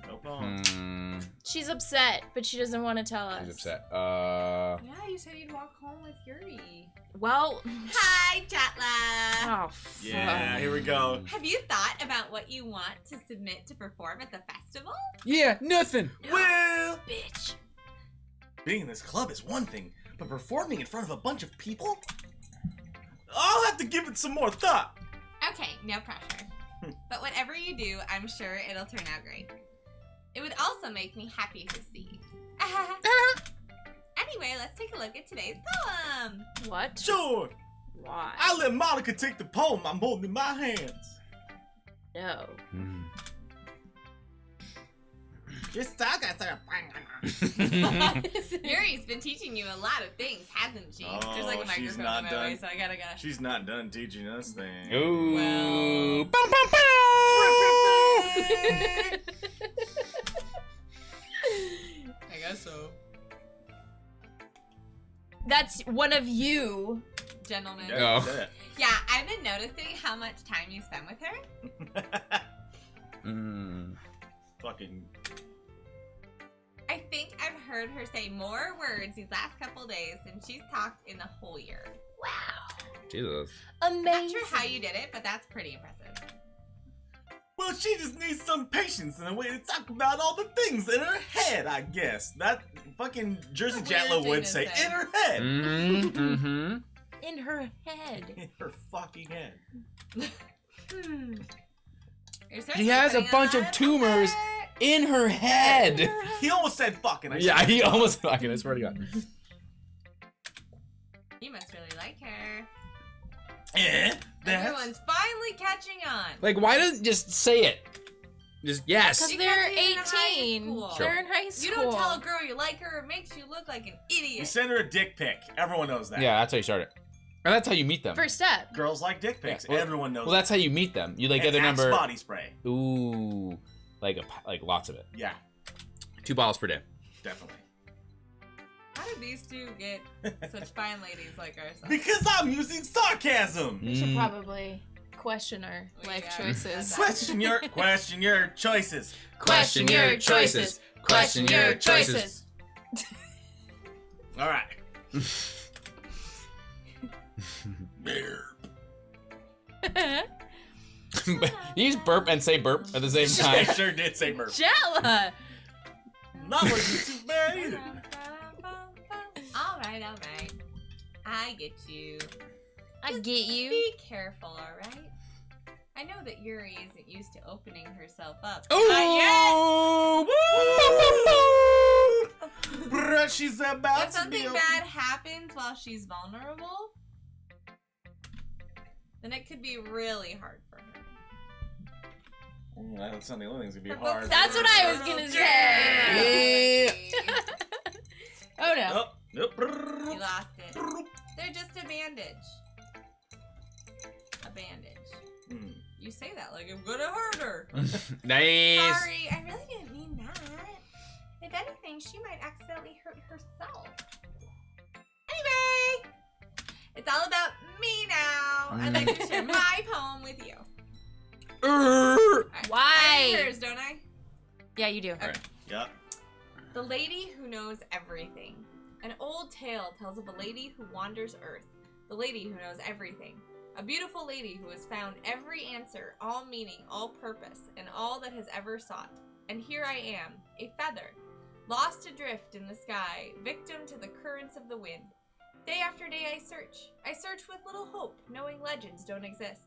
poem. No poem. She's upset, but she doesn't want to tell us. She's upset. Yeah, you said you'd walk home with Yuri. Well, Hi, Jetla. oh, fuck. Yeah, here we go. Have you thought about what you want to submit to perform at the festival? Yeah, nothing. Well, Bitch. being in this club is one thing, but performing in front of a bunch of people? I'll have to give it some more thought. Okay, no pressure. But whatever you do, I'm sure it'll turn out great. It would also make me happy to see. Anyway, let's take a look at today's poem. What? Sure. Why? I'll let Monica take the poem I'm holding in my hands. No. Just talk, I Yuri's been teaching you a lot of things, hasn't she? There's like a Oh, she's microphone not in my done. way, so I gotta go. She's not done teaching us things. Ooh. Well. Boom, boom, boom. I guess so. That's one of you. Gentlemen. Yeah. Oh. Yeah, I've been noticing how much time you spend with her. Fucking. I think I've heard her say more words these last couple days than she's talked in the whole year. Wow. Jesus. Amazing. Not sure how you did it, but that's pretty impressive. Well, she just needs some patience and a way to talk about all the things in her head, I guess. That fucking Jersey That's a weird Jetla thing would to say, say. in her head. Mm-hmm. In her head. In her fucking head. You're She certainly has a putting bunch lot of tumors effort. in her head. He almost said fucking. Yeah, he almost fucking, I swear to God. You must really like her. Eh? That's... Everyone's finally catching on. Like, why doesn't just say it? Just, yes. Because Because they're he's in high 18. school. They're in high school. You don't tell a girl you like her, it makes you look like an You idiot. send her a dick pic. Everyone knows that. Yeah, that's how you start it. And that's how you meet them. First step. Girls like dick pics. Yeah, well- Everyone knows Well, that's how you meet them. You, like, get and their Axe number. body spray. Ooh. Like lots of it. Yeah, 2 bottles per day. definitely. How did these two get such fine ladies like ourselves? Because I'm using sarcasm. We should probably question our life Yeah. choices. Question your choices. Question your choices. Question your choices. All right. You just burp and say burp at the same I time. sure did say burp. Jella! Not like you too bad either. Alright. I get you. I get you. Be careful, alright? I know that Yuri isn't used to opening herself up. Ooh! Bruh, she's about If to be something bad happens while she's vulnerable, then it could be really hard for her. That's not the only thing's gonna be Her hard. books That's what I was gonna say. Oh no. Oh, nope. You lost it. They're just a bandage. A bandage. Hmm. You say that like I'm gonna hurt her. Nice. Sorry, I really didn't mean that. If anything, she might accidentally hurt herself. Anyway, it's all about me now. I'd like to share my poem with you. Alright, Why? I have hers, don't I? Yeah, you do. Alright. Yep. The lady who knows everything. An old tale tells of a lady who wanders Earth. The lady who knows everything. A beautiful lady who has found every answer, all meaning, all purpose, and all that has ever sought. And here I am, a feather, lost adrift in the sky, victim to the currents of the wind. Day after day I search. I search with little hope, knowing legends don't exist.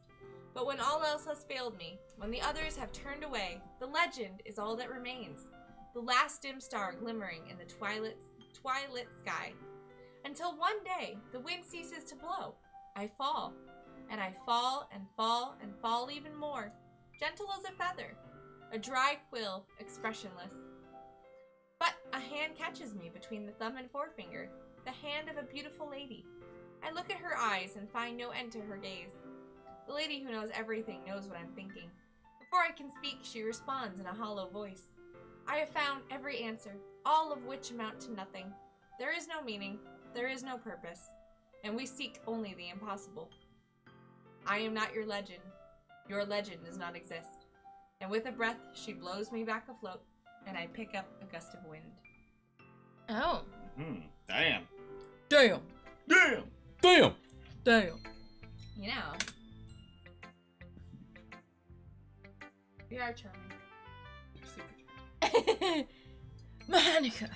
But when all else has failed me, when the others have turned away, the legend is all that remains. The last dim star glimmering in the twilight sky. Until one day, the wind ceases to blow. I fall. And I fall and fall and fall even more, gentle as a feather, a dry quill, expressionless. But a hand catches me between the thumb and forefinger, the hand of a beautiful lady. I look at her eyes and find no end to her gaze. The lady who knows everything knows what I'm thinking. Before I can speak, she responds in a hollow voice. I have found every answer, all of which amount to nothing. There is no meaning, there is no purpose, and we seek only the impossible. I am not your legend. Your legend does not exist. And with a breath, she blows me back afloat, and I pick up a gust of wind. Oh. Damn. Damn. Damn. Damn. Damn. You know. You are charming. Monica.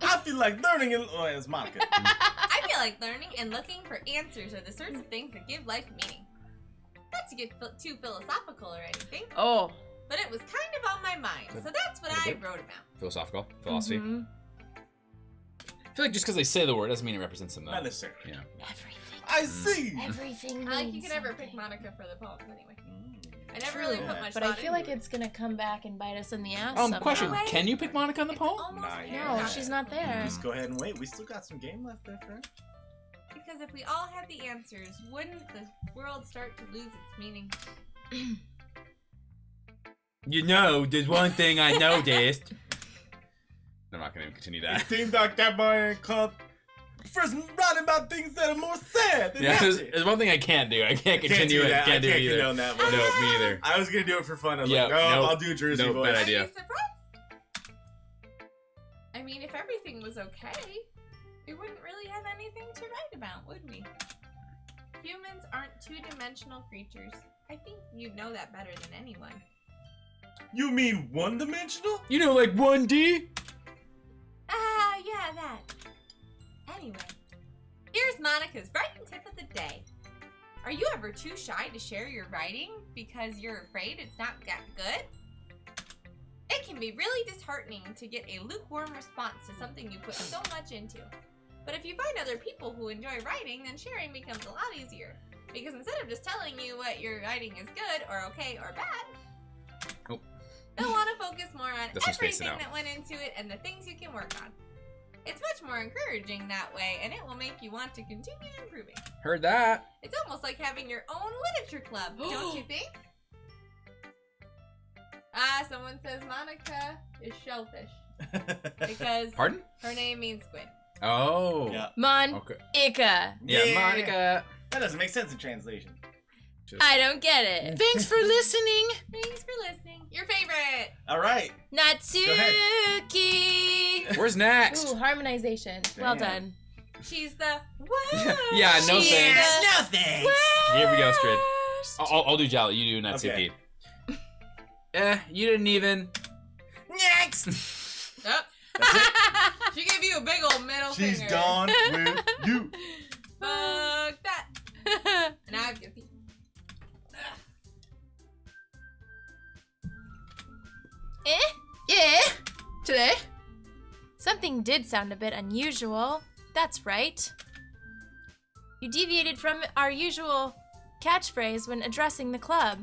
I feel like learning and... Oh, it's Monica. I feel like learning and looking for answers are the sorts of things that give life meaning. Not to get too philosophical or anything, Oh. but it was kind of on my mind, so that's what I wrote about. Philosophical? Philosophy? Mhm. I feel like just because they say the word doesn't mean it represents them, though. Not necessarily. Yeah. Everything. I see. Everything. I like you means can never something. pick Monica for the poems anyway. Mm. I never True, really put much but I thought feel like into it's gonna come back and bite us in the ass. Question. somehow. Can you pick Monica on the It's poem? almost Nah, there. yeah. No, she's not there. Just go ahead and wait. We still got some game left there, friend. Because if we all had the answers, wouldn't the world start to lose its meaning? You know, there's one thing I noticed. I'm not going to continue It that. seems like that boy called first writing about things that are more sad than Yeah, happy. there's one thing I can't do. I can't continue do it. that. Can't do I it can't either. condone that one. No, me either. I was gonna do it for fun. I was Yeah, like, no, nope. I'll do Jersey Nope, voice. bad Are idea. you surprised? I mean, if everything was okay, we wouldn't really have anything to write about, would we? Humans aren't two-dimensional creatures. I think you know that better than anyone. You mean one-dimensional? You know, like 1D? Ah, yeah, that. Anyway, here's Monica's writing tip of the day. Are you ever too shy to share your writing because you're afraid it's not that good? It can be really disheartening to get a lukewarm response to something you put so much into. But if you find other people who enjoy writing, then sharing becomes a lot easier. Because instead of just telling you what your writing is good or okay or bad, Oh. they'll want to focus more on Got some space everything now. that went into it and the things you can work on. It's much more encouraging that way, and it will make you want to continue improving. Heard that. It's almost like having your own literature club, don't you think? Someone says Monica is shellfish because Pardon? her name means squid. Oh. Yeah. Monica. Okay. Yeah, Monica. That doesn't make sense in translation. Just- I don't get it. Thanks for listening. Thanks for listening. Your favorite. All right. Natsuki. Where's next? Ooh, harmonization. Well Damn. done. She's the what? Yeah, no She's thanks. the No thanks. Here we go, Strid. worst. I'll do Jolly. You do Natsuki. Okay. You didn't even. Next. Oh, That's it. she gave you a big old middle She's finger. done with you. Fuck that. Now I've got Yeah. Today? Something did sound a bit unusual. That's right. You deviated from our usual catchphrase when addressing the club.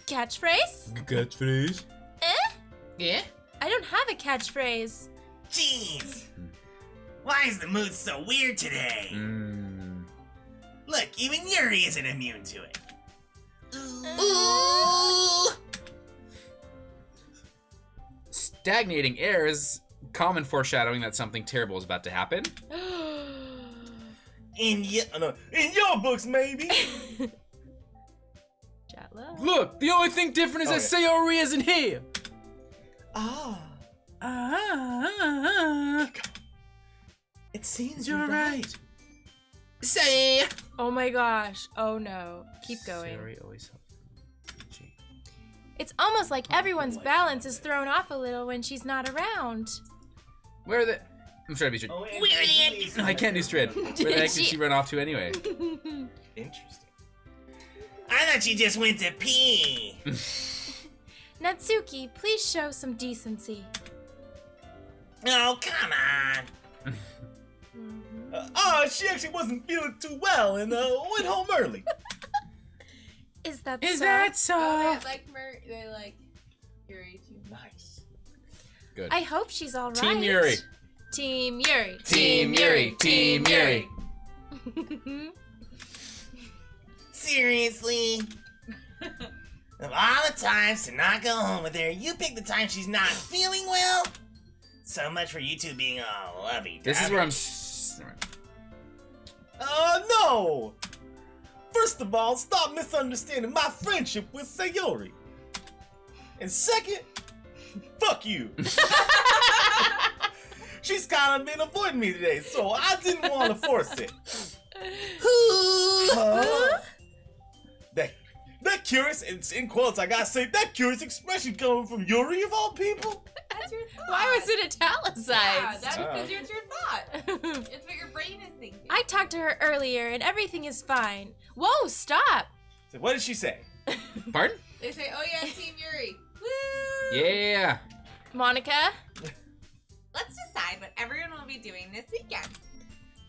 Catchphrase? Catchphrase. Yeah? I don't have a catchphrase. Jeez. Why is the mood so weird today? Look, even Yuri isn't immune to it. Ooh. Stagnating air is common foreshadowing that something terrible is about to happen. In your books, maybe. Jala. Look, the only thing different is that Sayori isn't here. Ah, it seems You're right. Say. Oh my gosh. Oh no. Keep going. Sayori always helps. It's almost like everyone's balance is thrown off a little when she's not around. Where are the? I'm trying to be Strid. Oh, No, I can't do Strid. Where the heck did she run off to anyway? Interesting. I thought you just went to pee. Natsuki, please show some decency. Oh, come on. She actually wasn't feeling too well and went home early. Is that Is so? that so? Oh, they like Yuri too. Nice. Good. I hope she's all right. Team Yuri. Team Yuri. Team Yuri. Team Yuri. Seriously? Of all the times to not go home with her, you pick the time she's not feeling well? So much for you two being all lovey-dovey. This is where I'm. No! First First of all, stop misunderstanding my friendship with Sayori. And second, fuck you. She's kind of been avoiding me today, so I didn't want to force it. That curious, it's in quotes, I gotta say, that curious expression coming from Yuri of all people? That's your thought. Why was it italicized? Yeah, that's because it's your thought. It's what your brain is thinking. I talked to her earlier and everything is fine. Whoa, stop! So what did she say? Pardon? They say, oh yeah, Team Yuri. Woo! Yeah. Monica? Let's decide what everyone will be doing this weekend.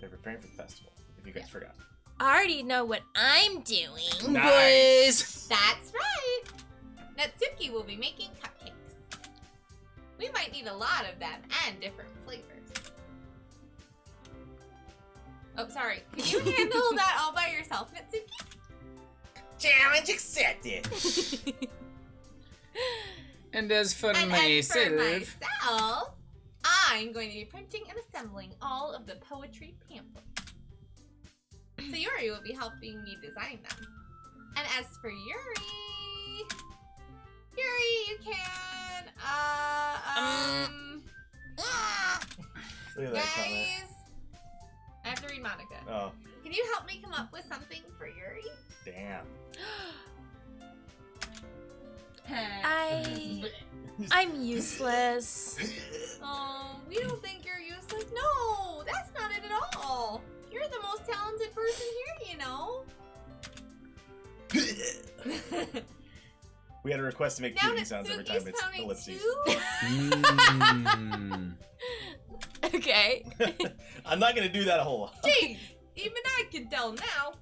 They're preparing for the festival, if you guys forgot. I already know what I'm doing. Nice. That's right. Natsuki will be making cupcakes. We might need a lot of them and different flavors. Oh, sorry. Can you handle that all by yourself, Natsuki? Challenge accepted. And as for And myself, myself, I'm going to be printing and assembling all of the poetry pamphlets. Sayori will be helping me design them. And as for Yuri, you can, Look at that comment. guys, I have to read Monica. Oh, Can you help me come up with something for Yuri? damn. I'm useless. Oh, we don't think you're useless. No, that's not it at all. You're the most talented person here, you know. We had a request to make Now puking sounds every time Natsuki's it's counting ellipses. 2. Okay. I'm not gonna do that a whole lot. Jeez, even I can tell now.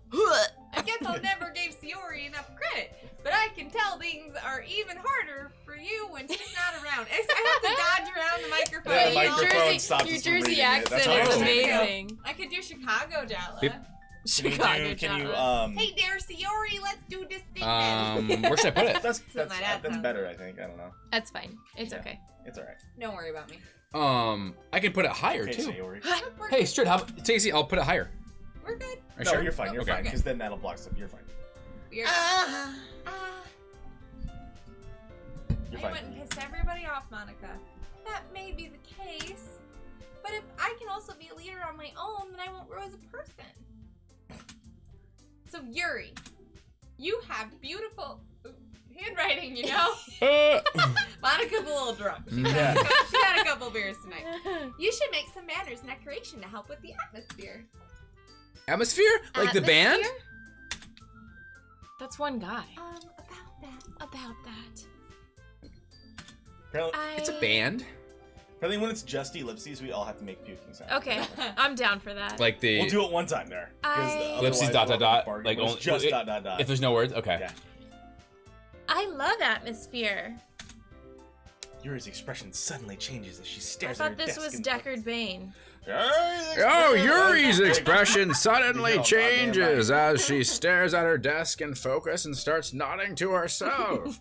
I guess I never gave Sayori enough credit, but I can tell things are even harder for you when she's not around. I have to dodge around the microphone. Yeah, the you know? microphone stops Your us from Jersey reading it. That's accent how is it amazing. I could do Chicago, Jala. Yep. Chicago. Can you, Jala. Hey there, Sayori, let's do this thing then. where should I put it? That's my dad sounds better, I think. I don't know. That's fine. It's Yeah. okay. It's alright. Don't worry about me. I can put it higher Okay, too. Sayori. We're Hey, good. Strid, how about Stacey? I'll put it higher. We're good. Are you No, sure? you're fine. You're Okay. fine. Because then that'll block stuff. You're fine. We're You're I fine. went and pissed everybody off, Monica. That may be the case, but if I can also be a leader on my own, then I won't grow as a person. So Yuri, you have beautiful handwriting, you know? Monica's a little drunk. Yeah. She had a couple beers tonight. You should make some banners and decoration to help with the atmosphere. Atmosphere? Like the band? Atmosphere? That's one guy. About that. About that. Apparently, It's a band. apparently when it's just ellipses, we all have to make puking sounds. Okay, I'm down for that. Like the We'll do it one time there. 'cause I- Ellipses, otherwise dot, we'll dot, bargain. like When it's only- just it- dot dot dot. if there's no words. Okay. Yeah. I love atmosphere. Yuri's expression suddenly changes as she I stares at her thought this desk was and Deckard Bane. Oh, Yuri's expression suddenly Oh, goddamn changes as she stares at her desk in focus and starts nodding to herself.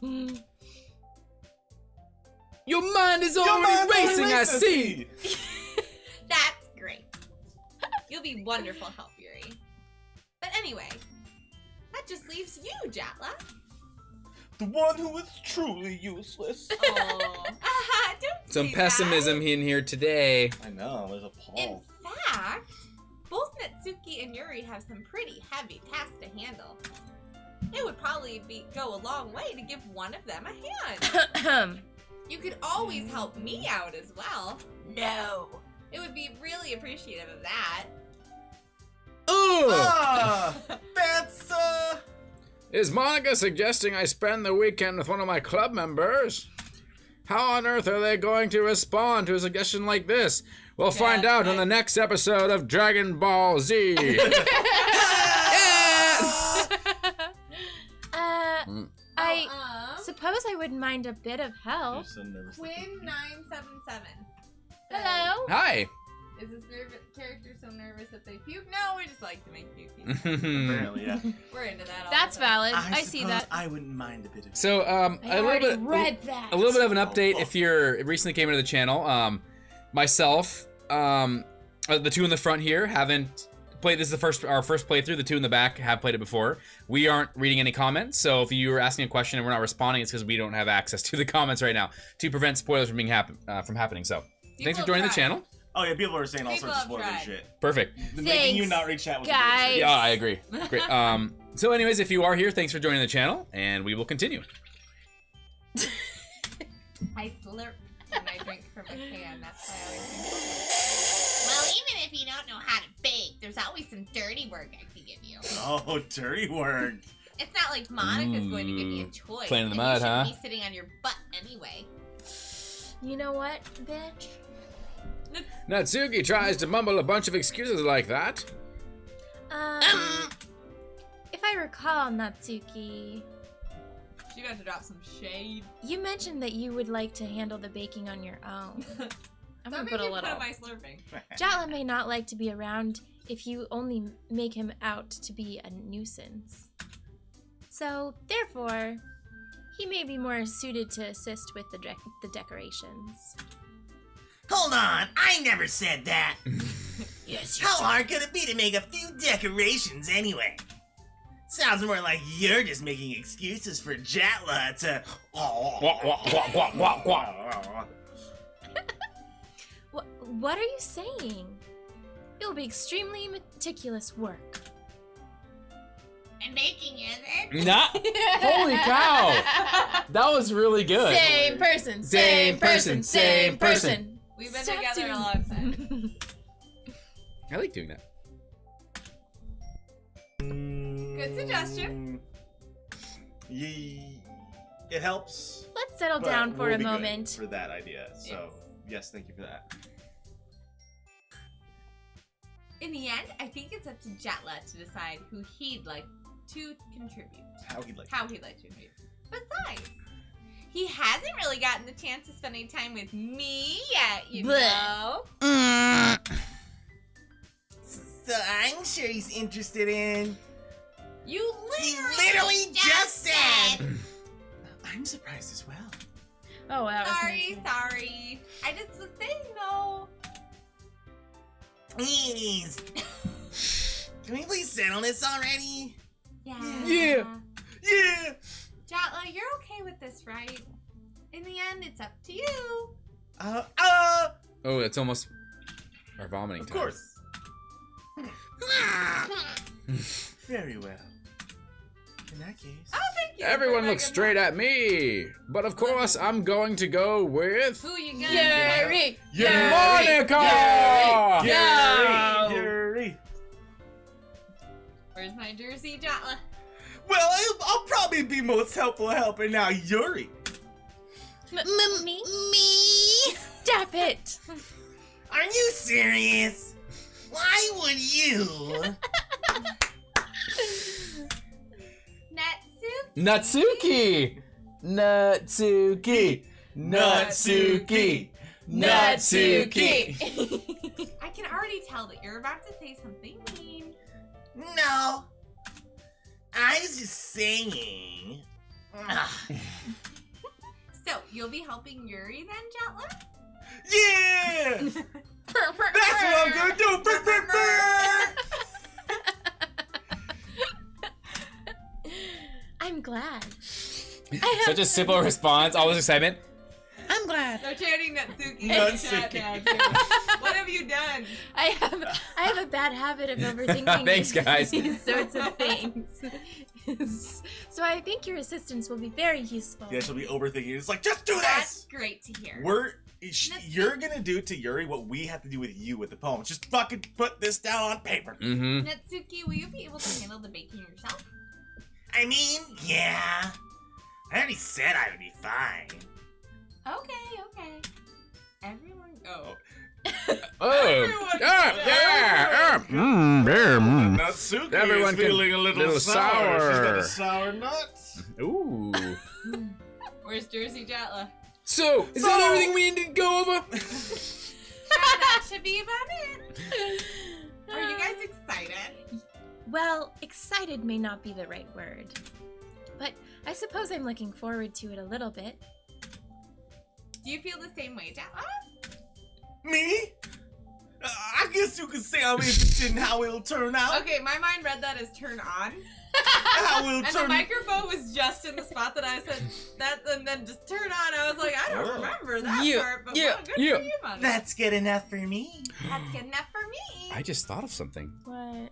Your mind is already racing, I see. That's great. You'll be wonderful help, Yuri. But anyway, that just leaves you, Jatla. The one who is truly useless. Oh, don't Some say pessimism in here today. I know, there's a that. In Paul. fact, both Natsuki and Yuri have some pretty heavy tasks to handle. It would probably go a long way to give one of them a hand. You could always help me out as well. No. It would be really appreciative of that. Ooh! Ah, that's Is Monica suggesting I spend the weekend with one of my club members? How on earth are they going to respond to a suggestion like this? We'll find out on the next episode of Dragon Ball Z. I suppose I wouldn't mind a bit of help. so nervous. Quinn977. Hello? Hi. Is this character so nervous that they puke? No, we just like to make puke. Apparently, yeah. We're into that all That's the time. valid. I see suppose that. I wouldn't mind a bit of. So, I a little already bit, read that. a little bit of an update Oh, if you're recently came into the channel. Myself, the two in the front here haven't This is our first playthrough. The two in the back have played it before. We aren't reading any comments, so if you are asking a question and we're not responding, it's because we don't have access to the comments right now to prevent spoilers from happening. So, thanks for joining the channel. Oh yeah, people are saying all People sorts of have spoiler tried. shit. Perfect. Making you not read chat was a guys. great shit. Yeah, I agree. Great. So anyways, if you are here, thanks for joining the channel, and we will continue. I slurp when I drink from a can. That's why I always drink. Well, even if you don't know how to bake, there's always some dirty work I can give you. Oh, dirty work. It's not like Monica's going to give me a choice. Playing in the and mud, you shouldn't huh? be sitting on your butt anyway. You know what, bitch? Natsuki tries to mumble a bunch of excuses like that. If I recall, Natsuki, She about to drop some shade. you mentioned that you would like to handle the baking on your own. I'm gonna Don't put make a me little. fun of my slurping. Jatla may not like to be around if you only make him out to be a nuisance. So, therefore, he may be more suited to assist with the decorations. Hold on, I never said that. Yes, How hard could it be to make a few decorations anyway? Sounds more like you're just making excuses for Jatla to. What are you saying? It will be extremely meticulous work. And baking, is it? Not. Holy cow! That was really good. Same person, Same person, same person. We've been Stop together a doing- long time. I like doing that. Good suggestion. It helps. Let's settle but down for we'll a be good moment. for that idea. So yes, thank you for that. In the end, I think it's up to Jatla to decide who he'd like to contribute. How he'd like. How he'd like to contribute. Besides, he hasn't really gotten the chance of spending time with me yet, you Blech. know. So I'm sure he's interested in. You He literally, literally just said. I'm surprised as well. Oh, that was Sorry. I just was saying no. Please. Can we please settle this already? Yeah. Yeah. Yeah. Jatla, you're okay with this, right? In the end, it's up to you. Oh, it's almost our vomiting Of time. course. Very well. In that case. Oh, thank you. Everyone looks straight at me, but of course I'm going to go with Who you got? Yuri! Monica. Yuri. Where's my jersey, Jatla? Well, I'll probably be most helpful helping out Yuri. Me? Stop it! Are you serious? Why would you? Natsuki? Natsuki. I can already tell that you're about to say something mean. No. I was just saying. So, you'll be helping Yuri then, Jatla? Yeah! That's what I'm gonna do! Brr, brr, brr. I'm glad. Such a simple response, all this excitement. I'm glad. No chanting Natsuki. Natsuki. Chat now. What have you done? I have a bad habit of overthinking Thanks, guys. these sorts of things. So I think your assistance will be very useful. Yeah, she'll be overthinking. It's like, just do That's this! great to hear. You're gonna do to Yuri what we have to do with you with the poem. Just fucking put this down on paper. Mm-hmm. Natsuki, will you be able to handle the baking yourself? I mean, yeah. I already said I would be fine. Okay. Everyone go. Oh. Natsuki Everyone is can- feeling a little little sour. She's got a sour. sour nut. Ooh. Where's Jersey Jatla? So, is that everything we need to go over? That should be about it. Are you guys excited? Well, excited may not be the right word. But I suppose I'm looking forward to it a little bit. Do you feel the same way, Jatla? Me? I guess you could say I'm interested in how it'll turn out. Okay, my mind read that as turn on. How it'll And turn. the microphone was just in the spot that I said that, and then just turn on. I was like, I don't remember that part, but well, good for you, Monica. That's good enough for me. That's good enough for me. I just thought of something. What?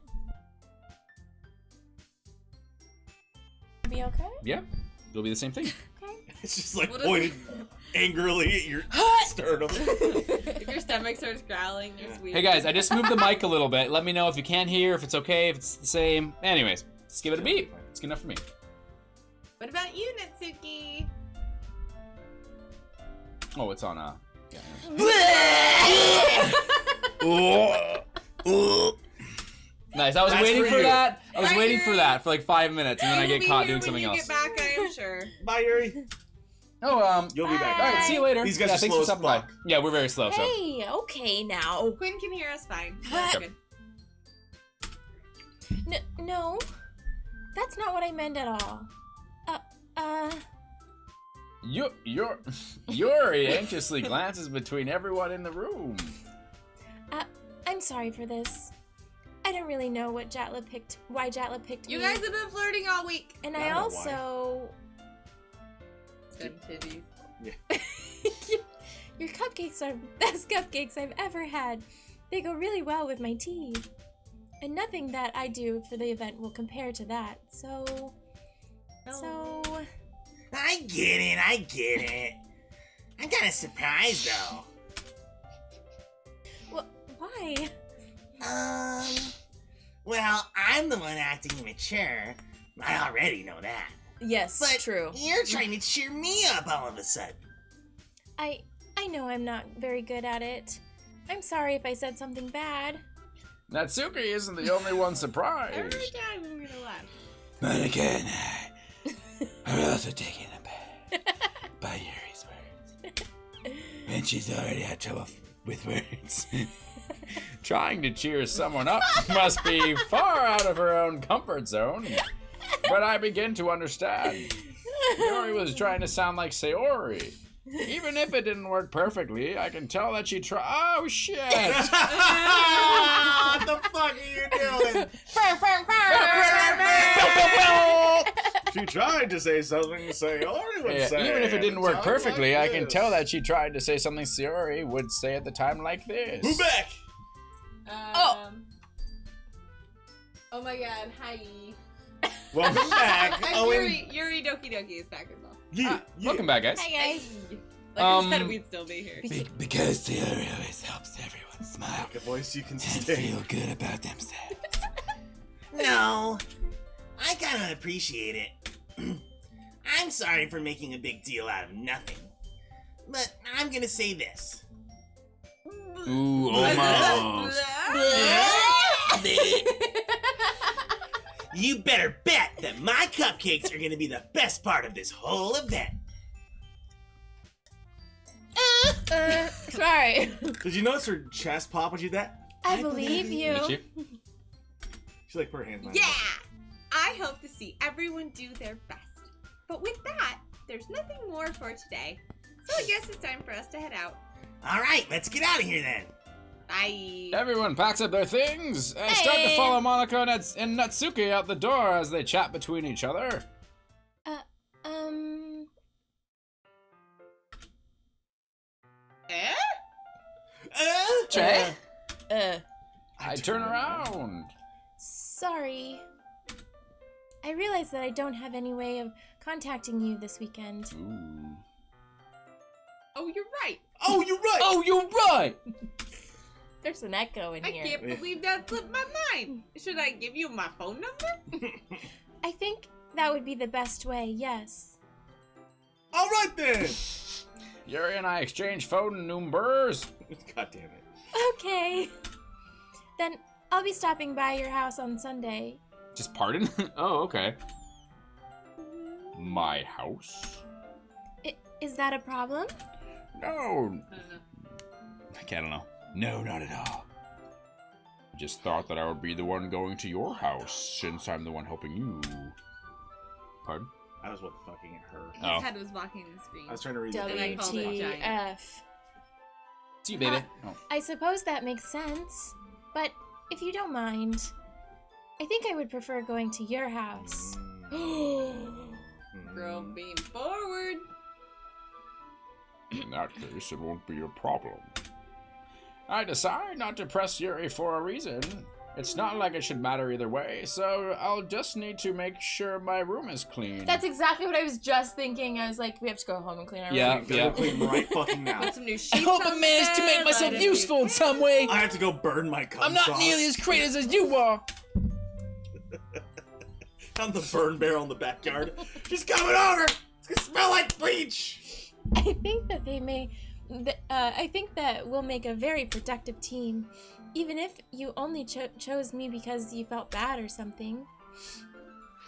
Be okay? Yeah, it'll be the same thing. Okay. It's just like What is pointed angrily at your sternum. If your stomach starts growling, it's weird. Hey guys, I just moved the mic a little bit. Let me know if you can't hear, if it's okay, if it's the same. Anyways, let's give it a beat. It's good enough for me. What about you, Natsuki? Oh, it's on Nice. I was That's waiting for for you. that. I was Bye, waiting Yuri. for that for like 5 minutes, and then I You'll get be caught here doing something when you else. get back, I am sure. Bye, Yuri. Oh, You'll be back. all right. See you later. These guys yeah, are thanks slow for as stopping by. fuck. Yeah, we're very slow. So. Hey, okay now. Quinn can hear us fine. What? Good. No, that's not what I meant at all. Yuri anxiously glances between everyone in the room. I'm sorry for this. I don't really know why Jatla picked You me. guys have been flirting all week. And I I know why. also... Them titties. Your cupcakes are the best cupcakes I've ever had. They go really well with my tea. And nothing that I do for the event will compare to that. So... I get it. I'm kind of surprised though. Why? Well, I'm the one acting immature. I already know that. Yes, But true. you're trying to cheer me up all of a sudden. I know I'm not very good at it. I'm sorry if I said something bad. Natsuki isn't the only one surprised. Every time I'm gonna laugh. But again, I'm also taken aback by Yuri's words. And she's already had trouble with words. Trying to cheer someone up must be far out of her own comfort zone. But I begin to understand. Yuri was trying to sound like Sayori. Even if it didn't work perfectly, I can tell that she tried. Oh, shit! What the fuck are you doing? She tried to say something Sayori would Yeah, say. even if it didn't work Sounds perfectly, like I can this. tell that she tried to say something Sayori would say at the time like this. Move back! Oh my god, hi. Welcome back. I'm Owen. Yuri Doki Doki is back as well. Yeah, Welcome back, guys. Hi guys. Like I said, we'd still be here. Because Sayori always helps everyone smile A voice you can and sustain. feel good about themselves. No, I kind of appreciate it. I'm sorry for making a big deal out of nothing. But I'm gonna say this. Ooh, almost. You better bet that my cupcakes are gonna be the best part of this whole event. Sorry. Did you notice her chest pop when she did that? I believe you. Did you? She like put her hands on Yeah! I hope to see everyone do their best. But with that, there's nothing more for today. So I guess it's time for us to head out. Alright, let's get out of here then. Bye. Everyone packs up their things and start to follow Monica and Natsuki out the door as they chat between each other. Eh? Trey? I I turn around. Sorry. I realize that I don't have any way of contacting you this weekend. Ooh. Oh, you're right. Oh, you're right! Oh, you're right! There's an echo in I here. can't believe that slipped my mind. Should I give you my phone number? I think that would be the best way, yes. Alright then! Yuri and I exchange phone numbers. God damn it. Okay. Then I'll be stopping by your house on Sunday. Just pardon? Oh, okay. My house? Is that a problem? No. I don't know. No, not at all. I just thought that I would be the one going to your house since I'm the one helping you. Pardon? I was what the fucking at her. His Oh. head was blocking the screen. I was trying to read it. I called it giant. WTF. See you, baby. Oh. I suppose that makes sense. But if you don't mind, I think I would prefer going to your house. Girl, beam forward. In that case, it won't be a problem. I decide not to press Yuri for a reason. It's not like it should matter either way, so I'll just need to make sure my room is clean. That's exactly what I was just thinking. I was like, we have to go home and clean our room. Yeah. Gotta clean right fucking now. Put some new I sheets hope I on managed to the make bed, myself light a few useful in some way. I have to go burn my cum I'm not socks. nearly as crazy as you are. I'm the burn barrel in the backyard. She's coming over. It's gonna smell like bleach. I think that I think that we'll make a very productive team, even if you only chose me because you felt bad or something.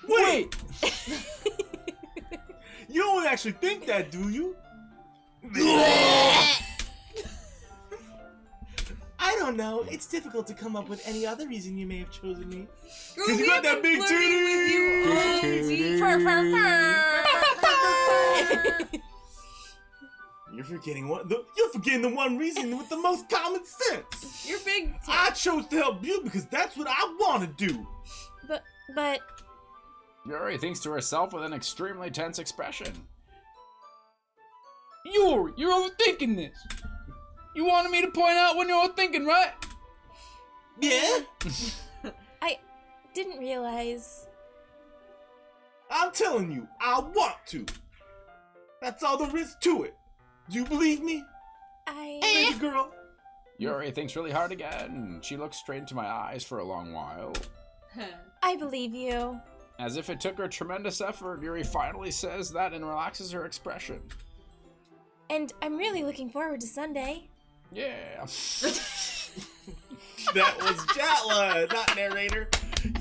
Wait! You don't actually think that, do you? I don't know. It's difficult to come up with any other reason you may have chosen me. Girl, 'Cause you we got have that been big flirting with you all week. Fur, fur, fur. You're forgetting the one reason with the most common sense. You're big. I chose to help you because that's what I want to do. But Yuri thinks to herself with an extremely tense expression. You're overthinking this. You wanted me to point out when you're overthinking, right? Yeah? I didn't realize. I'm telling you, I want to. That's all there is to it. Do you believe me? Baby girl. Yuri thinks really hard again. She looks straight into my eyes for a long while. I believe you. As if it took her tremendous effort, Yuri finally says that and relaxes her expression. And I'm really looking forward to Sunday. Yeah. That was Jatla, not narrator.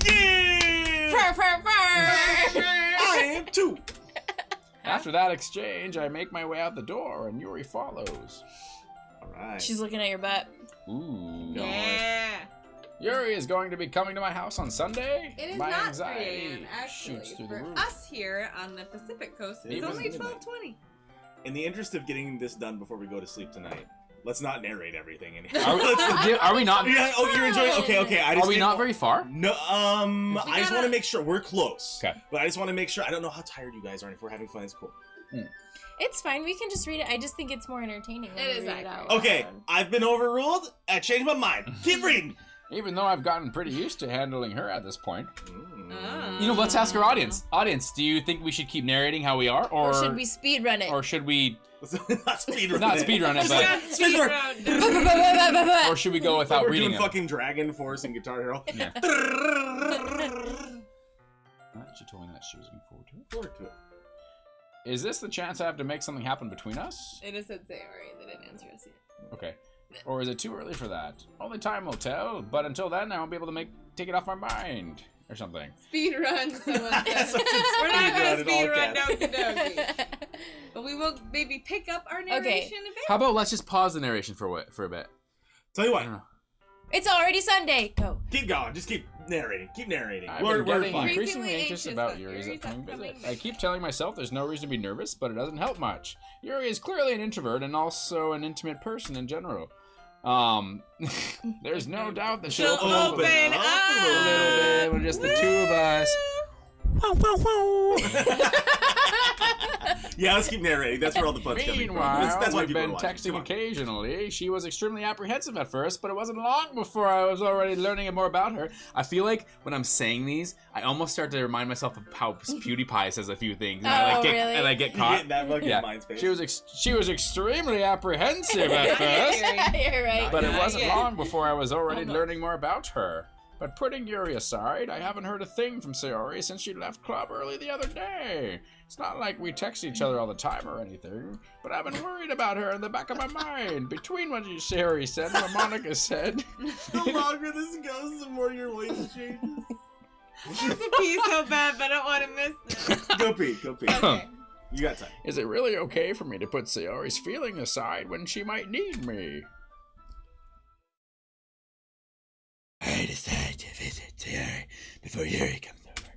Yeah! Fur, fur, fur. I am too. After that exchange, I make my way out the door and Yuri follows. All right. She's looking at your butt. Ooh. Yeah. Yuri is going to be coming to my house on Sunday. It is my not anxiety 3 a.m. actually. shoots through the For roof. us here on the Pacific Coast, It it's was only midnight. 12:20. In the interest of getting this done before we go to sleep tonight, let's not narrate everything. Are we not? Yeah, oh, you're enjoying. Okay. I just Are we didn't- not very far? No. I just want to make sure we're close. Okay. But I just want to make sure. I don't know how tired you guys are, and if we're having fun, it's cool. It's fine. We can just read it. I just think it's more entertaining. When It we is read it accurate. out Okay, loud. I've been overruled. I changed my mind. Keep reading. Even though I've gotten pretty used to handling her at this point. Ah. You know, let's ask our audience. Audience, do you think we should keep narrating how we are, Or should we speed run it? or should we Not speedrun. not speedrun it, Yeah, but speed Speedrun. round. or should we go without We're reading doing them? fucking Dragon Force and Guitar Hero. Yeah. She told me that she was looking forward to it. Forward to it. Is this the chance I have to make something happen between us? It is at Sayori. They didn't answer us yet. Okay. Or is it too early for that? Only time will tell, but until then I won't be able to take it off my mind. Or something. Speed run, someone said. So it's We're not going to speed speed run run in all Doki Doki. But we will maybe pick up our narration a bit. How about let's just pause the narration for a bit? Tell you I what. don't know. It's already Sunday. Go. Keep going. Just keep narrating. Keep narrating. I've We're been getting fine. increasingly Increasingly anxious anxious about about Yuri's Yuri's upcoming upcoming visit. I keep telling myself there's no reason to be nervous, but it doesn't help much. Yuri is clearly an introvert and also an intimate person in general. There's no doubt that she'll She'll open up open a up. little bit with just the two of us. Yeah, let's keep narrating. That's where all the fun's coming from. Meanwhile, That's why we've people are been watching. texting Come on. occasionally. She was extremely apprehensive at first, but it wasn't long before I was already learning more about her. I feel like when I'm saying these, I almost start to remind myself of how PewDiePie says a few things, and I Oh, get really? and I get You caught. get that fucking Yeah. mind space. She was extremely apprehensive at first, You're right. but it Not wasn't yet. long before I was already Almost. learning more about her. But putting Yuri aside, I haven't heard a thing from Sayori since she left club early the other day. It's not like we text each other all the time or anything, but I've been worried about her in the back of my mind. Between what Sayori said and what Monica said, The longer this goes, the more your voice changes. I have to pee so bad, but I don't want to miss this. Go pee. Go pee. Okay. You got time. is it really okay for me to put Sayori's feeling aside when she might need me? I decide to visit Yuri before Yuri comes over.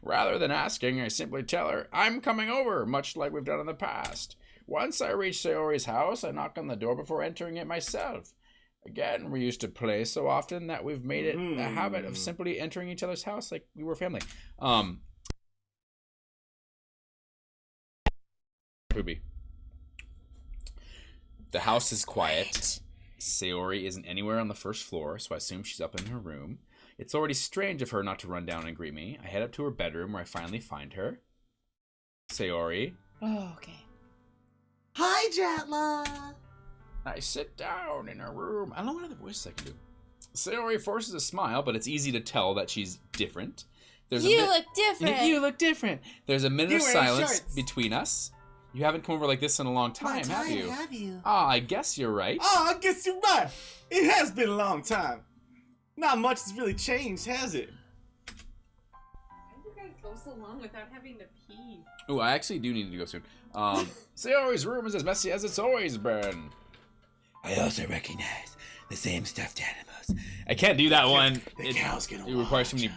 Rather than asking, I simply tell her, I'm coming over, much like we've done in the past. Once I reached Sayori's house, I knocked on the door before entering it myself. Again, we used to play so often that we've made it a habit of simply entering each other's house like we were family. Booby. The house is quiet. Sayori isn't anywhere on the first floor, so I assume she's up in her room. It's already strange of her not to run down and greet me. I head up to her bedroom where I finally find her. Sayori. Oh, okay. Hi, Jatla. I sit down in her room. I don't know what other voice I can do. Sayori forces a smile, but it's easy to tell that she's different. You look different. You look different. There's a minute of silence shorts. between us. You haven't come over like this in a long time, have you? Ah, I guess you're right. Oh, I guess you're right. It has been a long time. Not much has really changed, has it? Why do you guys go so long without having to pee? Oh, I actually do need to go soon. Sayori's room is as messy as it's always been. I also recognize the same stuffed animals. I can't do that one. The cow's gonna It requires too watch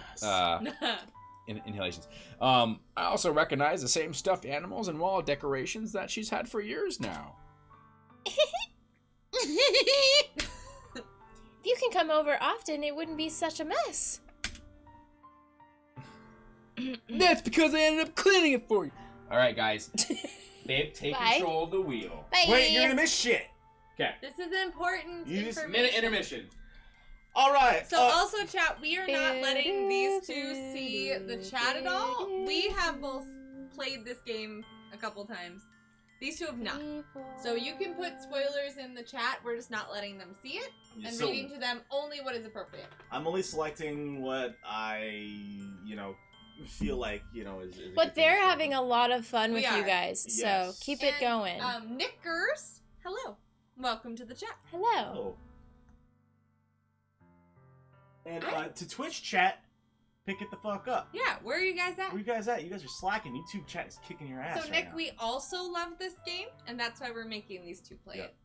many us. inhalations. I also recognize the same stuffed animals and wall decorations that she's had for years now. If you can come over often, it wouldn't be such a mess. That's because I ended up cleaning it for you. All right, guys. Babe, take Bye. control of the wheel. Bye. Wait, you're gonna miss shit. Okay. This is important You just- information. Minute intermission. All right. So also, chat, we are not letting these two see the chat at all. We have both played this game a couple times. These two have not. So you can put spoilers in the chat. We're just not letting them see it and So- reading to them only what is appropriate. I'm only selecting what I, feel like, is a good But thing they're to show. having a lot of fun with We you are. guys, so Yes. keep it And, going. Nickers, hello. Welcome to the chat. Hello. Oh. And to Twitch chat, pick it the fuck up. Yeah, where are you guys at? Where you guys at? You guys are slacking. YouTube chat is kicking your ass. So right Nick, now. we also love this game, and that's why we're making these two play Yep.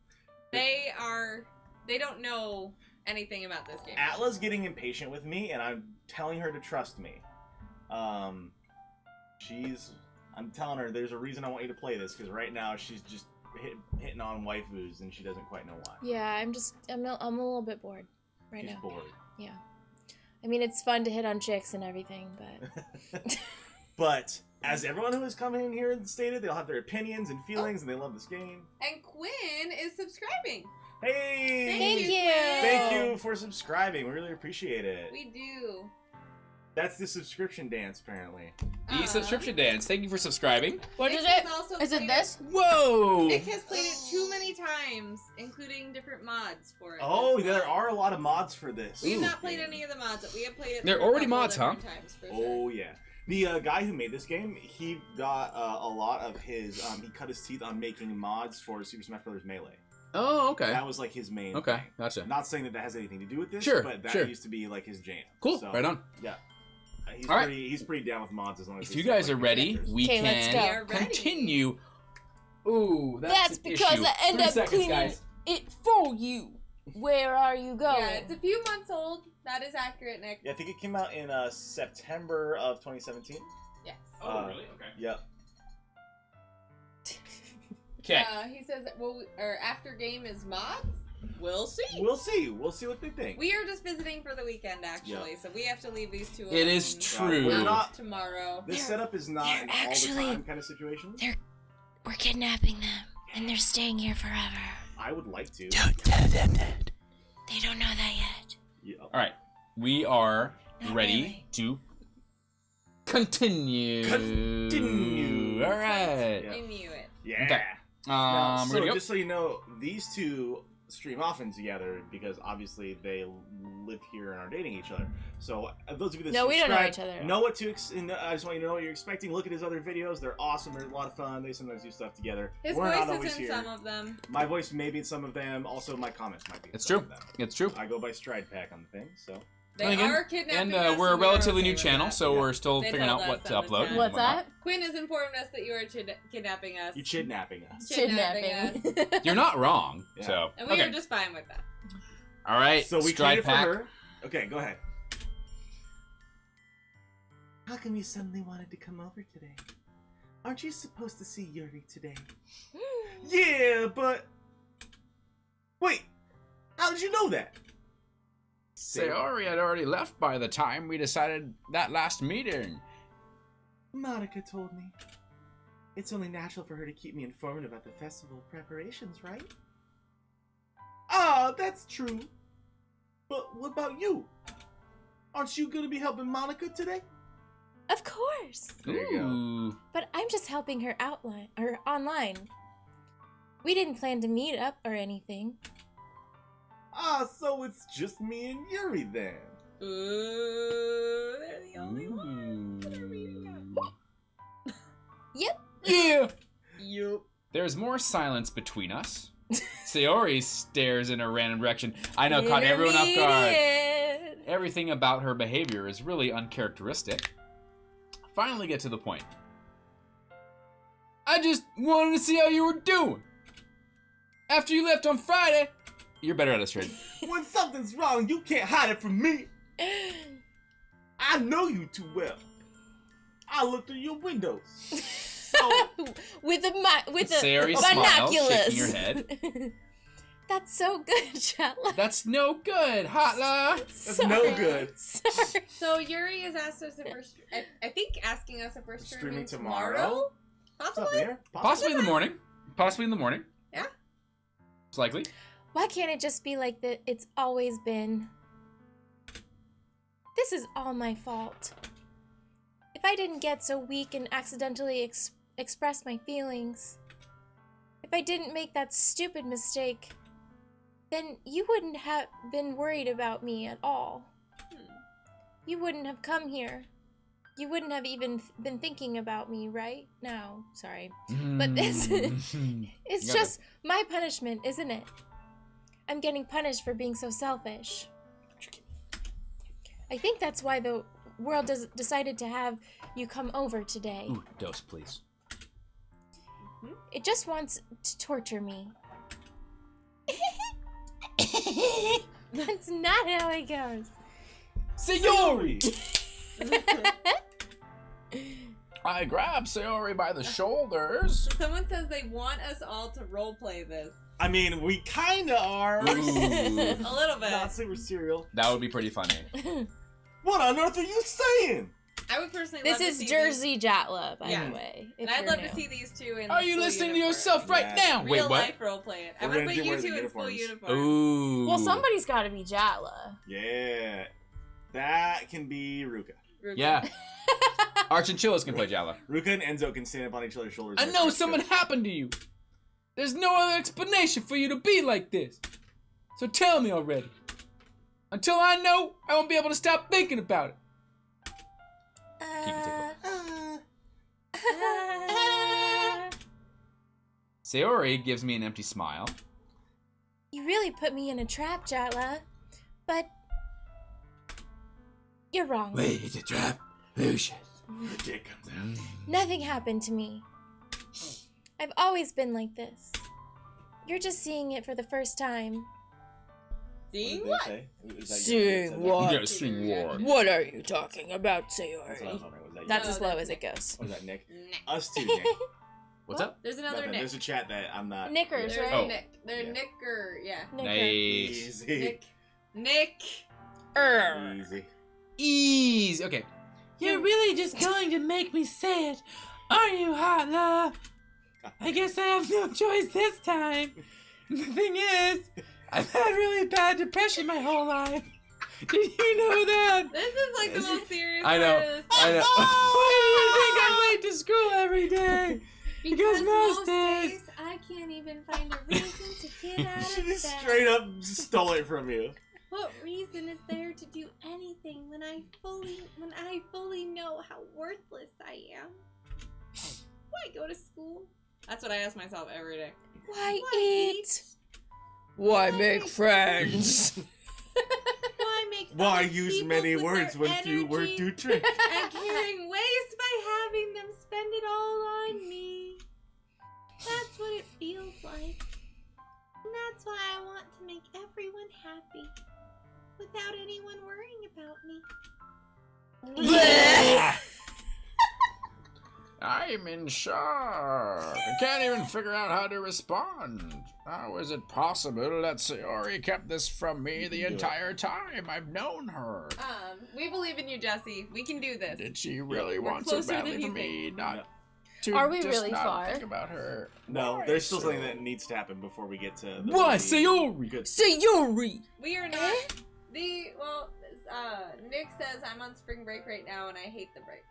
it. They don't know anything about this game. Atla's getting impatient with me, and I'm telling her to trust me. I'm telling her there's a reason I want you to play this, because right now she's just hitting on waifus, and she doesn't quite know why. Yeah, I'm a little bit bored right She's now. bored. Yeah. I mean, it's fun to hit on chicks and everything, but But as everyone who has come in here stated, they'll have their opinions and feelings, and they love this game. And Quinn is subscribing. Hey! Thank you. Quinn. Thank you for subscribing. We really appreciate it. We do. That's the subscription dance, apparently. The subscription dance. Thank you for subscribing. what Nick is has it? also Is it played this? Whoa! Nick has played it too many times, including different mods for it. Oh, as there well. are a lot of mods for this. We have Ooh. not played any of the mods. We have played it. They're through a already couple mods, huh? different times, for sure. Oh, yeah. The guy who made this game, he got a lot of his, he cut his teeth on making mods for Super Smash Bros. Melee. Oh, okay. That was like his main Okay, thing. gotcha. Not saying that that has anything to do with this, Sure, but that sure. used to be like his jam. Cool. So, Right on. Yeah. He's All right. he's pretty down with mods as long as If they you stick, guys like, are the ready, characters. we Okay, let's can go. We are ready. continue. Ooh, That's an because issue. I end 3 up seconds, cleaning guys. it for you. Where are you going? Yeah, it's a few months old. That is accurate, Nick. Yeah, I think it came out in September of 2017. Yes. Oh, really? Okay. Yep. Okay. He says that or after game is mods. We'll see. We'll see. We'll see what they think. We are just visiting for the weekend, actually, so we have to leave these two alone. It is true. We're not. Tomorrow. This setup is not they're an all the actually- time kind of situation. We're kidnapping them, and they're staying here forever. I would like to. Don't tell them that. They don't know that yet. Yeah. All right. We are Not ready really. to continue. Continue. All right. Yeah. I knew it. Yeah. Okay. Now, We're so gonna go. just so you know, these two stream often together because obviously they live here and are dating each other. So those of you that No, we don't know subscribe each other. know what to. I just want you to know what you're expecting. Look at his other videos; they're awesome. They're a lot of fun. They sometimes do stuff together. His We're not voice always is in here. some of them. My voice may be in some of them. Also, my comments might be. In It's some true. Of them. It's true. I go by Stride Pack on the thing, so. They And again- are kidnapping us. And we're a we are relatively okay new with channel, that. so Yeah. we're still They figuring out told what us to on the upload. chat. What's that? Quinn has informed us that you are kidnapping us. You're kidnapping us. Kidnapping. You're not wrong. Yeah. So And we okay. are just fine with that. All right. So we Stride created for pack. her. Okay, go ahead. How come you suddenly wanted to come over today? aren't you supposed to see Yuri today? Yeah, but... Wait, how did you know that? Sayori had already left by the time we decided that last meeting. Monica told me. It's only natural for her to keep me informed about the festival preparations, right? Ah, that's true. But what about you? Aren't you gonna be helping Monica today? Of course. There you go. But I'm just helping her online. We didn't plan to meet up or anything. Ah, so it's just me and Yuri then. Ooh, they're the only ones that are meeting up. Yep. Yeah! Yup. There's more silence between us. Sayori stares in a random direction. I know, caught everyone off guard. Intermediate. Everything about her behavior is really uncharacteristic. Finally get to the point. I just wanted to see how you were doing. After you left on Friday, you're better at it straight. When something's wrong, you can't hide it from me. I know you too well. I looked through your windows. So, with the Sayori smiles, binoculars. shaking her head. That's so good, Chatla. That's no good, Hotla. that's no good. Sorry. So Yuri has asked us if we're, I think asking us if we're streaming tomorrow. tomorrow? Possibly. What's up, Mayor? Possibly in the morning. Possibly in the morning. Yeah. It's likely. Why can't it just be like that it's always been? This is all my fault. If I didn't get so weak and accidentally express my feelings, if I didn't make that stupid mistake, then you wouldn't have been worried about me at all. You wouldn't have come here. You wouldn't have even been thinking about me right now. Sorry. But this it's just my punishment, isn't it? I'm getting punished for being so selfish. I think that's why the world decided to have you come over today. Ooh, dose, please. It just wants to torture me. That's not how it goes. Sayori! I grab Sayori by the shoulders. Someone says they want us all to roleplay this. I mean, we kinda are. A little bit. Not super serial. That would be pretty funny. What on earth are you saying? I would personally This love is to see Jersey Jatla, by Yeah. the way. And I'd love to see these two in Are you full listening to uniform. yourself right Yeah. now? Real Wait, what? life roleplay it. I We're want to gonna put do you wear the two in full uniforms. uniform. Ooh. Well, somebody's got to be Jatla. Yeah. That can be Ruka. Yeah. Arch and Chillis can play Jala. Ruka and Enzo can stand up on each other's shoulders. I like know that, something too. happened to you. There's no other explanation for you to be like this. So tell me already. Until I know, I won't be able to stop thinking about it. Sayori gives me an empty smile. You really put me in a trap, Jatla. But you're wrong. Wait, it's a trap. Oh shit. Dick comes out. Nothing happened to me. I've always been like this. You're just seeing it for the first time. Seeing What what? did they say? Is that Seeing your- is that- what? Yeah, sing war. What are you talking about, That's what I Sayori? was wondering. Was that That's No, as low that's as it goes. Was that Nick? Nick. Us two, Nick. What's up? There's another Nothing. Nick. There's a chat that I'm not. Knickers, Yeah. There's right? Oh. Nick. They're Yeah. Nicker. Yeah. Knicker. Nice. Easy. Nick. Easy. Ease. Okay. You're really just going to make me say it, are you, Hot Love? I guess I have no choice this time. The thing is, I've had really bad depression my whole life. Did you know that? This is like the most serious I know. part of this. I know. Why do you think I'm late to school every day? Because most days- I can't even find a reason to get out She of just bed. straight up stole it from you. What reason is there to do anything when I fully know how worthless I am? Why go to school? That's what I ask myself every day. Why Why eat? Why make friends? Why make Why other use people many put words their when few words energy do trick? and caring waste by having them spend it all on me? That's what it feels like. And that's why I want to make everyone happy without anyone worrying about me. I'm in shock. I can't even figure out how to respond. How is it possible that Sayori kept this from me the entire time I've known her? We believe in you, Jesse. We can do this. Did she really We're want so closer badly than for you me think. not to Are we just really not far? think about her? No, Why there's still so? something that needs to happen before we get to the What, really Sayori? good. Sayori! We are not. Eh? Nick says I'm on spring break right now and I hate the break.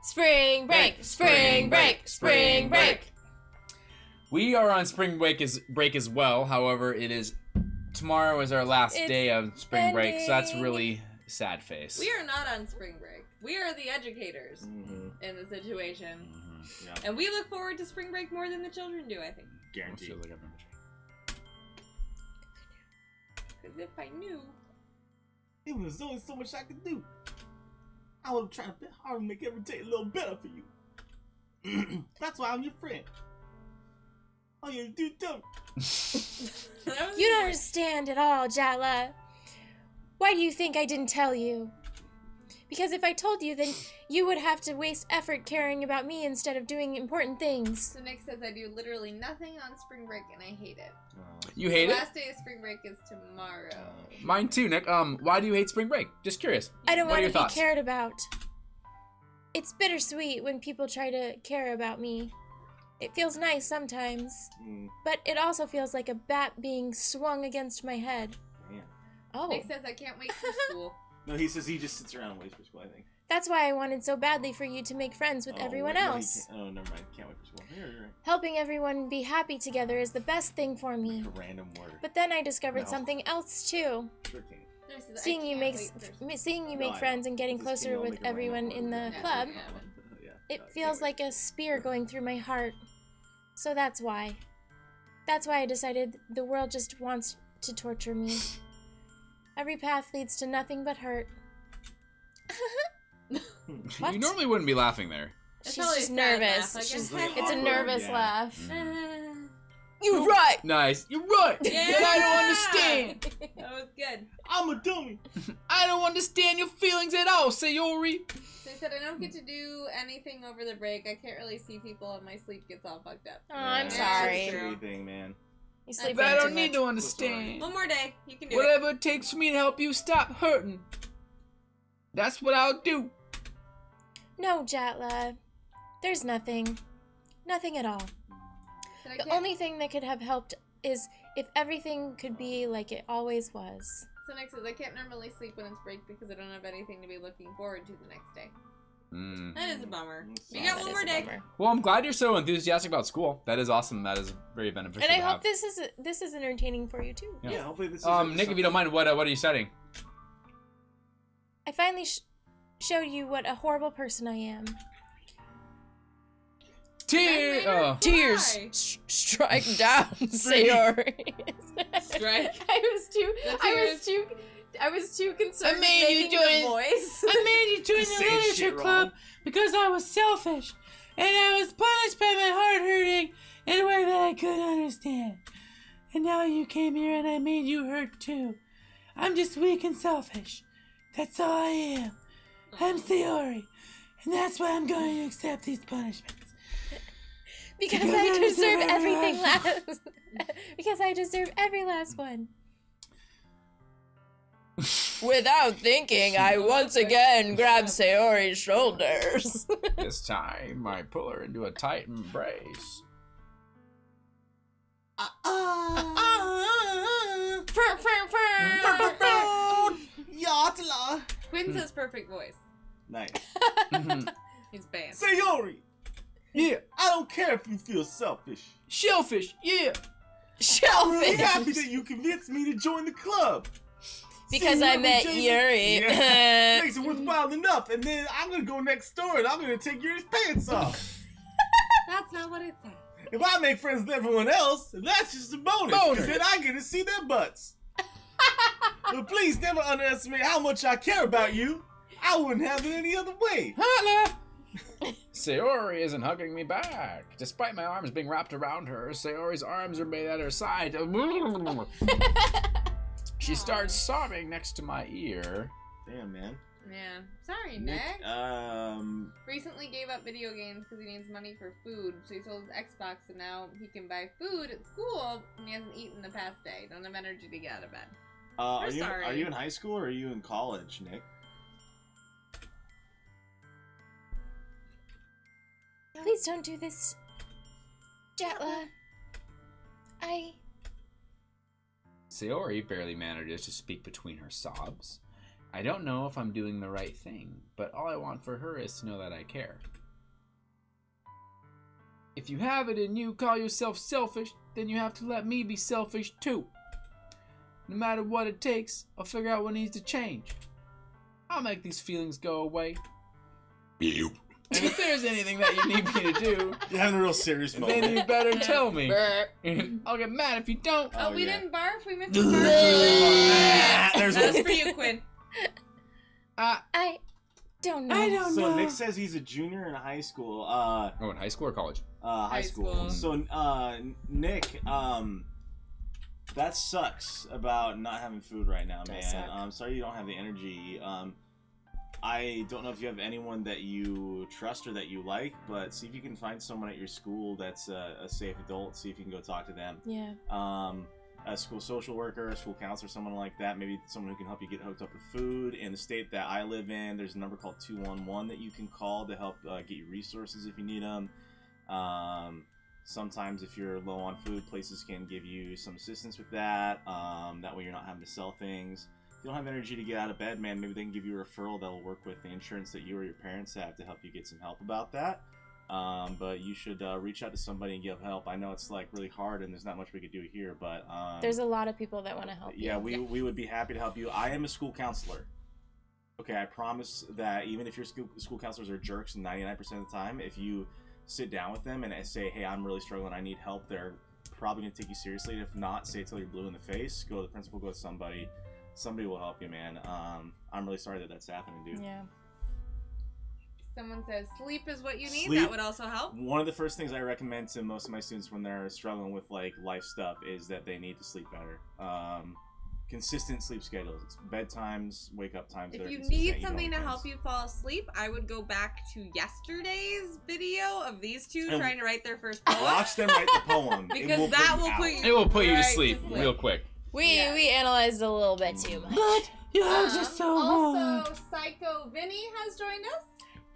Spring break, spring break, spring break. We are on spring break as well. However, tomorrow is our last It's day of spring break, so that's ending. really sad face. We are not on spring break. We are the educators Mm-hmm. in the situation. Yeah, And we look forward to spring break more than the children do, I think. guaranteed. Feels like I've never Because if I knew. It was only so much I could do. I would have tried a bit hard to make every day a little better for you. That's why I'm your friend. Oh, you do too. You don't understand at all, Jatla. Why do you think I didn't tell you? Because if I told you, then you would have to waste effort caring about me instead of doing important things. So Nick says I do literally nothing on spring break and I hate it. You hate the it? last day of spring break is tomorrow. Mine too, Nick. Why do you hate spring break? Just curious. I don't What are want your to be thoughts? cared about. It's bittersweet when people try to care about me. It feels nice sometimes, but it also feels like a bat being swung against my head. Man. Oh, Nick says I can't wait for school. No, he says he just sits around and waits for school, I think. that's why I wanted so badly for you to make friends with everyone wait, no, he else. can't- oh, never mind. Can't wait for school. You're right. Helping everyone be happy together is the best thing for me. A random word. But then I discovered No. something else too. Sure can. Nick says, I Seeing you can't make wait for seeing you No, make I friends know. and getting Just can closer you all with make a random everyone in the word? Yeah, club, yeah. Yeah. it feels like a spear going through my heart. So that's why. That's why I decided the world just wants to torture me. Every path leads to nothing but hurt. What? You normally wouldn't be laughing there. It's She's probably just a sad nervous. laugh, like, She's, like it's a awkward, nervous yeah. laugh. You're right. Nice. You're right. Yeah! But I don't understand. That was good. I'm a dummy. I don't understand your feelings at all, Sayori. So he said I don't get to do anything over the break. I can't really see people and my sleep gets all fucked up. Oh, I'm Yeah, sorry. It's a scary thing, man. You sleep I in too don't need much. to understand. One more day. You can do it. Whatever it takes for me to help you stop hurting. That's what I'll do. No, Jatla. There's nothing. Nothing at all. Said I The can't- only thing that could have helped is if everything could be like it always was. So Nick says I can't normally sleep when it's break because I don't have anything to be looking forward to the next day. That is a bummer. You Yeah, got that one is more a day. bummer. Well, I'm glad you're so enthusiastic about school. That is awesome. That is very beneficial. And I to hope have. this is entertaining for you too. Yeah, hopefully this is. Nick, if you don't mind, what are you studying? I finally showed you what a horrible person I am. Tears. Why? Strike down, Sayori. Strike. I was too concerned I made you join- voice. I made you join Say the shit literature wrong. club because I was selfish, and I was punished by my heart hurting in a way that I couldn't understand. And now you came here and I made you hurt too. I'm just weak and selfish. That's all I am. I'm Sayori, and that's why I'm going to accept these punishments. Because Because I I deserve deserve everything every last. Because I deserve every last one. Without thinking, I once again grabbed Sayori's shoulders. This time, I pull her into a tight embrace. Yatla. Quinn says perfect voice. Nice. He's banned. Sayori, Yeah. I don't care if you feel selfish. Shellfish. Yeah. I'm really Shellfish. happy that you convinced me to join the club. Because See, I you met ever Yuri. Yeah. Makes it worthwhile enough, and then I'm gonna go next door and I'm gonna take Yuri's pants off. That's not what it said. If I make friends with everyone else, that's just a bonus. 'cause Bonus. then I get to see their butts. But please never underestimate how much I care about you. I wouldn't have it any other way. Holla. Sayori isn't hugging me back. Despite my arms being wrapped around her, Sayori's arms are made at her side. She starts sobbing next to my ear. Damn, man. Yeah. Sorry, Nick, Nick. Recently gave up video games because he needs money for food, so he sold his Xbox, and now he can buy food at school, and he hasn't eaten the past day. Don't have energy to get out of bed. are sorry. you in high school or are you in college, Nick? Please don't do this, Jetla. Sayori barely manages to speak between her sobs. I don't know if I'm doing the right thing, but all I want for her is to know that I care. If you have it and you call yourself selfish, then you have to let me be selfish too. No matter what it takes, I'll figure out what needs to change. I'll make these feelings go away. And if there's anything that you need me to do, You're having a real serious moment. then you better tell me. I'll get mad if you don't. Oh, we yeah. didn't barf? We missed the barf. There's That was one. for you, Quinn. I don't know. I don't So know. Nick says he's a junior in high school. Oh, in high school or college? High school. school. So, Nick, that sucks about not having food right now, Does man. suck. I'm sorry you don't have the energy. I don't know if you have anyone that you trust or that you like, but see if you can find someone at your school that's a safe adult. See if you can go talk to them. Yeah. A school social worker, a school counselor, someone like that. Maybe someone who can help you get hooked up with food. In the state that I live in, there's a number called 211 that you can call to help get you resources if you need them. Sometimes if you're low on food, places can give you some assistance with that. That way you're not having to sell things. If you don't have energy to get out of bed, man, maybe they can give you a referral that'll work with the insurance that you or your parents have to help you get some help about that. But you should reach out to somebody and get help. I know it's like really hard and there's not much we could do here, but There's a lot of people that want to help yeah, you. we would be happy to help you. I am a school counselor. Okay, I promise that even if your school counselors are jerks 99% of the time, if you sit down with them and say, hey, I'm really struggling, I need help, they're probably going to take you seriously. And if not, say it till you're blue in the face, go to the principal, go to somebody. Somebody will help you, man. I'm really sorry that that's happening, dude. Yeah. Someone says sleep is what you need. Sleep. That would also help. One of the first things I recommend to most of my students when they're struggling with like life stuff is that they need to sleep better. Consistent sleep schedules. It's bedtimes, wake up times. that If are you consistent, need don't something to miss. help you fall asleep, I would go back to yesterday's video of these two And trying to write their first poem. Watch them write the poem. It Because will that put you will out. put you It will put you to right sleep real quick. We analyzed a little bit too much. But your hugs are so warm. Also, Psycho Vinny has joined us.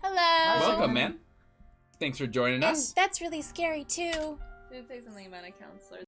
Hello. Welcome, man. Thanks for joining And us. that's really scary too. Did say something about a counselor.